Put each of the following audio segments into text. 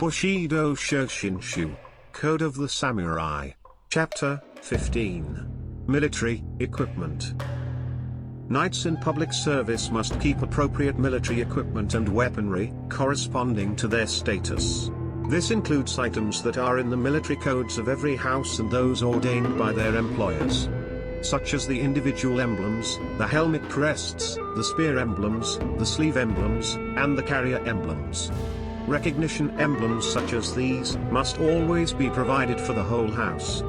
Bushido Shoshinshu, Code of the Samurai. Chapter 15. Military Equipment. Knights in public service must keep appropriate military equipment and weaponry, corresponding to their status. This includes items that are in the military codes of every house and those ordained by their employers, such as the individual emblems, the helmet crests, the spear emblems, the sleeve emblems, and the carrier emblems. Recognition emblems such as these must always be provided for the whole house.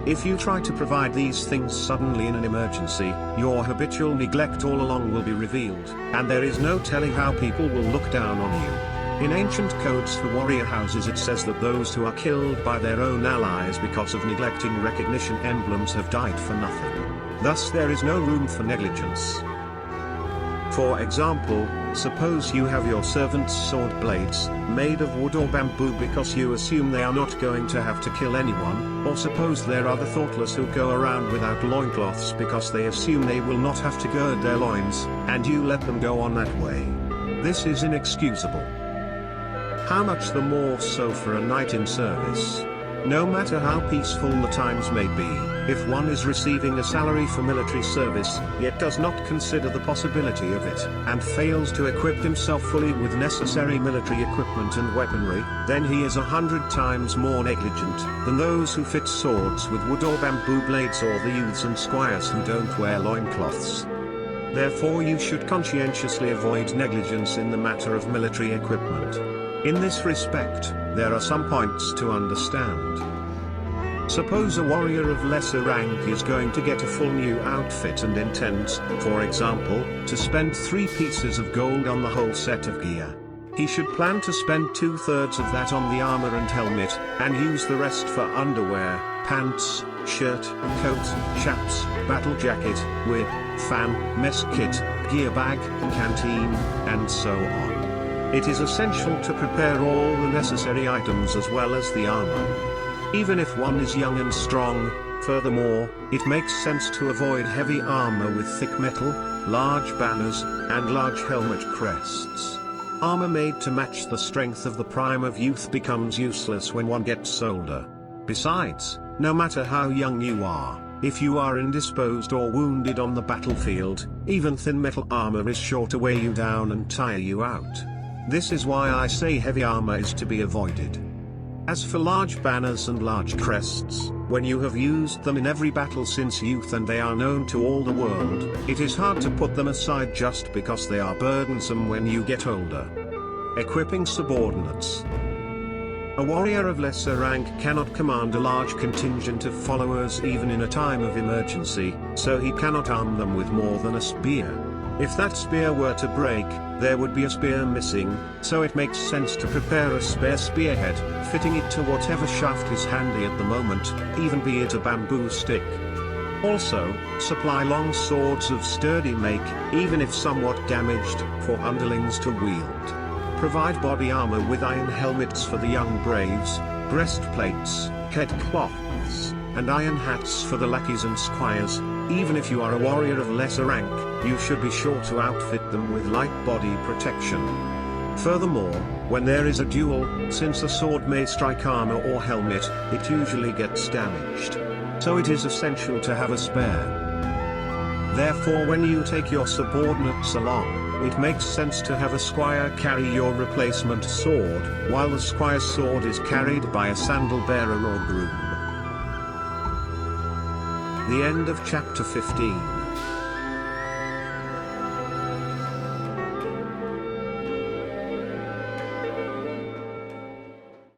If you try to provide these things suddenly in an emergency, your habitual neglect all along will be revealed, and there is no telling how people will look down on you. In ancient codes for warrior houses it says that those who are killed by their own allies because of neglecting recognition emblems have died for nothing. Thus there is no room for negligence. For example, suppose you have your servant's sword blades, made of wood or bamboo because you assume they are not going to have to kill anyone, or suppose there are the thoughtless who go around without loincloths because they assume they will not have to gird their loins, and you let them go on that way. This is inexcusable. How much the more so for a knight in service? No matter how peaceful the times may be, if one is receiving a salary for military service, yet does not consider the possibility of it, and fails to equip himself fully with necessary military equipment and weaponry, then he is 100 times more negligent than those who fit swords with wood or bamboo blades, or the youths and squires who don't wear loincloths. Therefore you should conscientiously avoid negligence in the matter of military equipment. In this respect, there are some points to understand. Suppose a warrior of lesser rank is going to get a full new outfit and intends, for example, to spend 3 pieces of gold on the whole set of gear. He should plan to spend 2/3 of that on the armor and helmet, and use the rest for underwear, pants, shirt, coat, chaps, battle jacket, whip, fan, mess kit, gear bag, canteen, and so on. It is essential to prepare all the necessary items as well as the armor, even if one is young and strong. Furthermore, it makes sense to avoid heavy armor with thick metal, large banners, and large helmet crests. Armor made to match the strength of the prime of youth becomes useless when one gets older. Besides, no matter how young you are, if you are indisposed or wounded on the battlefield, even thin metal armor is sure to weigh you down and tire you out. This is why I say heavy armor is to be avoided. As for large banners and large crests, when you have used them in every battle since youth and they are known to all the world, it is hard to put them aside just because they are burdensome when you get older. Equipping subordinates. A warrior of lesser rank cannot command a large contingent of followers even in a time of emergency, so he cannot arm them with more than a spear. If that spear were to break, there would be a spear missing, so it makes sense to prepare a spare spearhead, fitting it to whatever shaft is handy at the moment, even be it a bamboo stick. Also, supply long swords of sturdy make, even if somewhat damaged, for underlings to wield. Provide body armor with iron helmets for the young braves, breastplates, headcloths, and iron hats for the lackeys and squires. Even if you are a warrior of lesser rank, you should be sure to outfit them with light body protection. Furthermore, when there is a duel, since a sword may strike armor or helmet, it usually gets damaged. So it is essential to have a spare. Therefore, when you take your subordinates along, it makes sense to have a squire carry your replacement sword, while the squire's sword is carried by a sandal bearer or groom. The end of chapter 15.